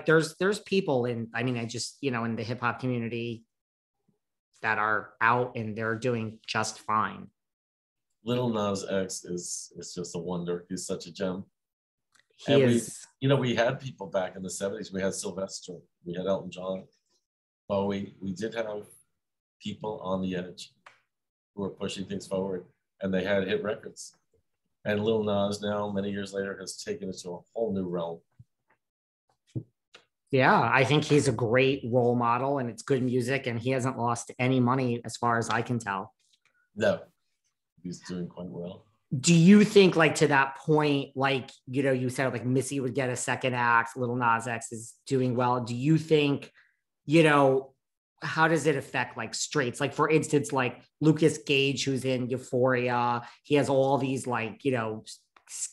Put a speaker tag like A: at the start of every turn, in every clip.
A: there's people in, I mean, I just, in the hip hop community that are out and they're doing just fine.
B: Little Nas X is just a wonder. He's such a gem.
A: He is.
B: We had people back in the 70s. We had Sylvester, we had Elton John, Bowie. We did have people on the edge who were pushing things forward, and they had hit records. And Lil Nas now, many years later, has taken it to a whole new realm.
A: Yeah, I think he's a great role model, and it's good music, and he hasn't lost any money as far as I can tell.
B: No, he's doing quite well.
A: Do you think, like, to that point, like, you said like Missy would get a second act, Little Nas X is doing well. Do you think, how does it affect like straights? Like, for instance, like Lucas Gage, who's in Euphoria, he has all these like,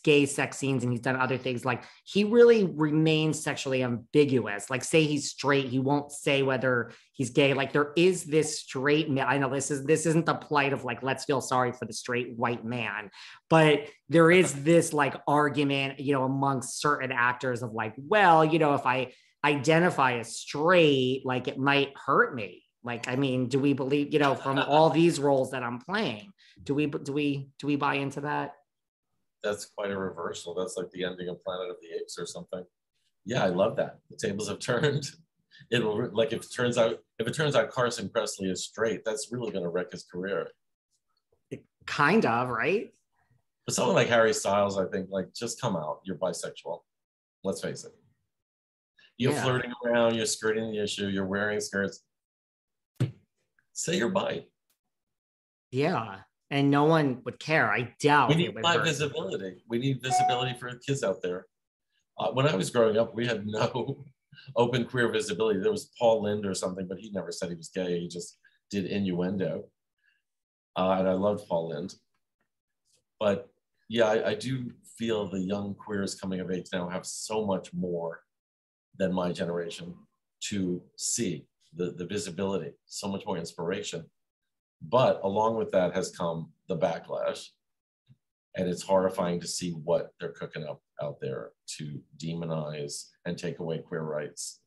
A: gay sex scenes, and he's done other things. Like, he really remains sexually ambiguous. Like, say he's straight, he won't say whether he's gay. Like, there is this straight man. I know this isn't the plight of like, let's feel sorry for the straight white man, but there is this like argument, amongst certain actors of like, well, if I identify as straight, like it might hurt me. Like, I mean, do we believe, from all these roles that I'm playing, do we buy into that?
B: That's quite a reversal. That's like the ending of Planet of the Apes or something. Yeah, I love that. The tables have turned. It'll, like, if it turns out Carson Kressley is straight, that's really going to wreck his career.
A: Kind of, right?
B: But someone like Harry Styles, I think, like, just come out. You're bisexual. Let's face it. You're flirting around. You're skirting the issue. You're wearing skirts. Say you're bi.
A: Yeah. And no one would care. I doubt.
B: We need visibility. We need visibility for kids out there. When I was growing up, we had no open queer visibility. There was Paul Lynde or something, but he never said he was gay. He just did innuendo. And I loved Paul Lynde. But yeah, I do feel the young queers coming of age now have so much more than my generation to see the visibility, so much more inspiration. But along with that has come the backlash. And it's horrifying to see what they're cooking up out there to demonize and take away queer rights.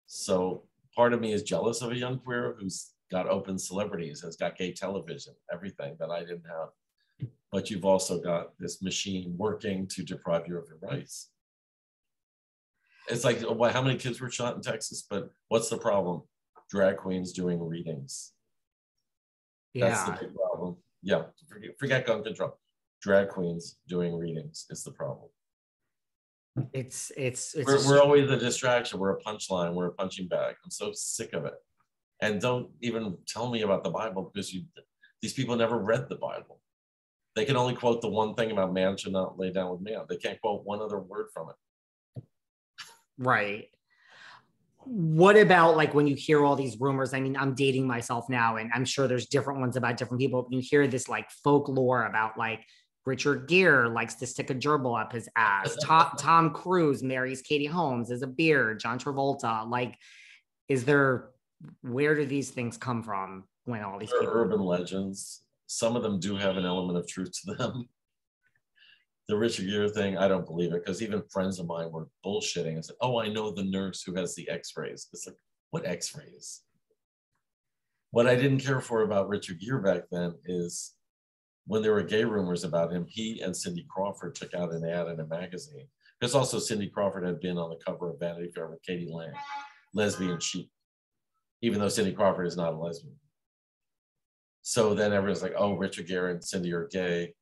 B: So part of me is jealous of a young queer who's got open celebrities, has got gay television, everything that I didn't have. But you've also got this machine working to deprive you of your rights. It's like, how many kids were shot in Texas? But what's the problem? Drag queens doing readings.
A: Yeah.
B: That's the big problem. Yeah, forget gun control. Drag queens doing readings is the problem. We're always a distraction. We're a punchline. We're a punching bag. I'm so sick of it. And don't even tell me about the Bible, because these people never read the Bible. They can only quote the one thing about man should not lay down with man. They can't quote one other word from it.
A: Right. What about like when you hear all these rumors? I mean, I'm dating myself now, and I'm sure there's different ones about different people. You hear this like folklore about like Richard Gere likes to stick a gerbil up his ass. Tom Cruise marries Katie Holmes as a beard. John Travolta. Like, where do these things come from when all these people?
B: Urban legends. Some of them do have an element of truth to them. The Richard Gere thing, I don't believe it, because even friends of mine were bullshitting and said, oh, I know the nurse who has the x-rays. It's like, what x-rays? What I didn't care for about Richard Gere back then is when there were gay rumors about him, he and Cindy Crawford took out an ad in a magazine. Because also Cindy Crawford had been on the cover of Vanity Fair with Katie Lang, lesbian chic, even though Cindy Crawford is not a lesbian. So then everyone's like, oh, Richard Gere and Cindy are gay.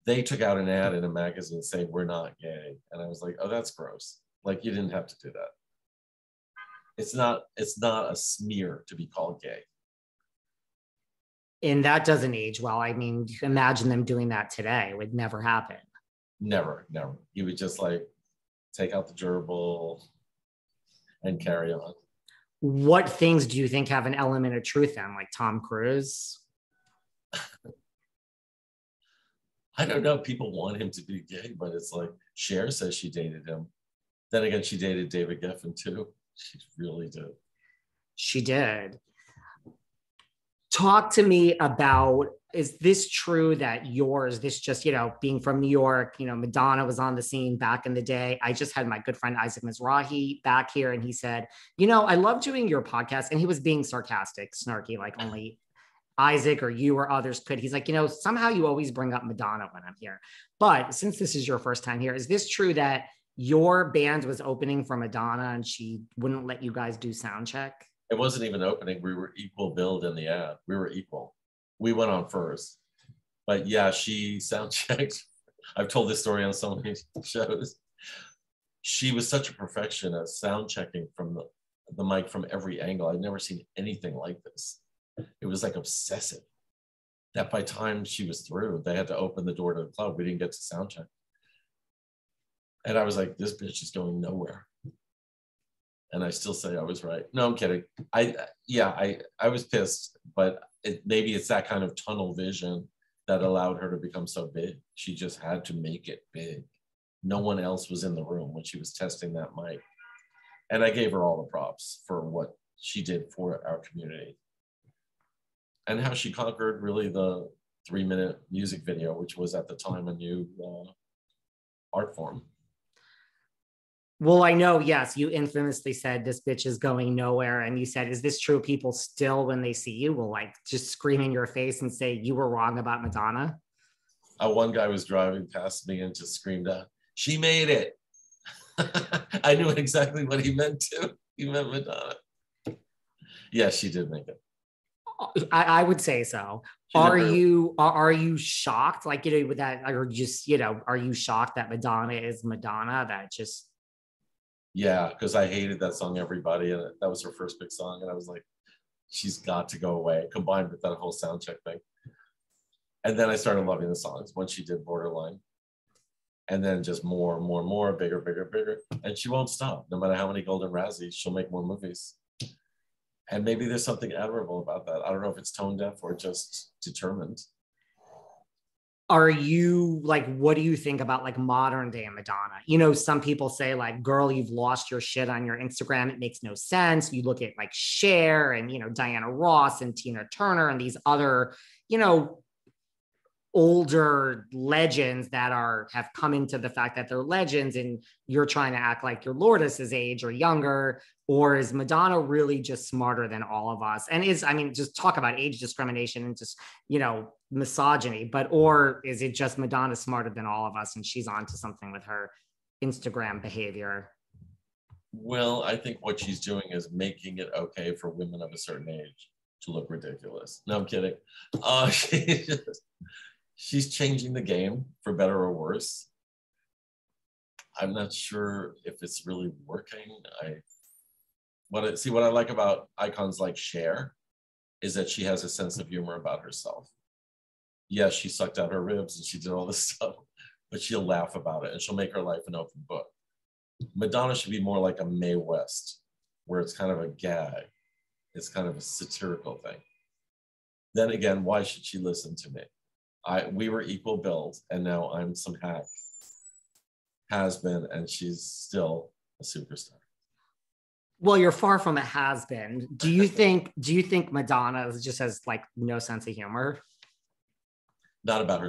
B: They took out an ad in a magazine saying we're not gay. And I was like, oh, that's gross. Like, you didn't have to do that. It's not a smear to be called gay.
A: And that doesn't age well. I mean, imagine them doing that today. It would never happen.
B: Never. You would just like take out the gerbil and carry on.
A: What things do you think have an element of truth in, like Tom Cruise?
B: I don't know. People want him to be gay, but it's like Cher says she dated him. Then again, she dated David Geffen too. She really did.
A: She did. Talk to me about, is this true that this just, being from New York, Madonna was on the scene back in the day. I just had my good friend Isaac Mizrahi back here and he said, I love doing your podcast. And he was being sarcastic, snarky, like only Isaac or you or others could. He's like, somehow you always bring up Madonna when I'm here. But since this is your first time here, is this true that your band was opening for Madonna and she wouldn't let you guys do sound check?
B: It wasn't even opening. We were equal billed in the ad. We were equal. We went on first. But yeah, she sound checked. I've told this story on so many shows. She was such a perfection at sound checking from the mic from every angle. I'd never seen anything like this. It was like obsessive. That by time she was through, they had to open the door to the club. We didn't get to sound check. And I was like, this bitch is going nowhere. And I still say I was right. No, I'm kidding. I was pissed, but maybe it's that kind of tunnel vision that allowed her to become so big. She just had to make it big. No one else was in the room when she was testing that mic. And I gave her all the props for what she did for our community. And how she conquered really the 3-minute music video, which was at the time a new art form.
A: Well, I know, yes, you infamously said this bitch is going nowhere. And you said, is this true? People still, when they see you, will like just scream in your face and say, you were wrong about Madonna?
B: One guy was driving past me and just screamed out, she made it. I knew exactly what he meant to. He meant Madonna. Yeah, she did make it.
A: I would say so. Are you shocked? Like, with that, or just, are you shocked that Madonna is Madonna? That just.
B: Yeah, because I hated that song, Everybody, and that was her first big song. And I was like, she's got to go away, combined with that whole sound check thing. And then I started loving the songs when she did Borderline. And then just more and more and more, bigger, bigger, bigger. And she won't stop. No matter how many Golden Razzies, she'll make more movies. And maybe there's something admirable about that. I don't know if it's tone deaf or just determined.
A: Are you like, what do you think about like modern day Madonna? Some people say like, girl, you've lost your shit on your Instagram. It makes no sense. You look at like Cher and, Diana Ross and Tina Turner and these other, older legends that have come into the fact that they're legends, and you're trying to act like you're Lourdes's age or younger. Or is Madonna really just smarter than all of us? And just talk about age discrimination and just, misogyny, or is it just Madonna smarter than all of us and she's on to something with her Instagram behavior?
B: Well, I think what she's doing is making it okay for women of a certain age to look ridiculous. No, I'm kidding. She's changing the game for better or worse. I'm not sure if it's really working. What I like about icons like Cher is that she has a sense of humor about herself. Yes, she sucked out her ribs and she did all this stuff, but she'll laugh about it and she'll make her life an open book. Madonna should be more like a Mae West, where it's kind of a gag. It's kind of a satirical thing. Then again, why should she listen to me? We were equal build, and now I'm some hack has been, and she's still a superstar.
A: Well, you're far from a has been. Do you think Madonna just has like no sense of humor?
B: Not about her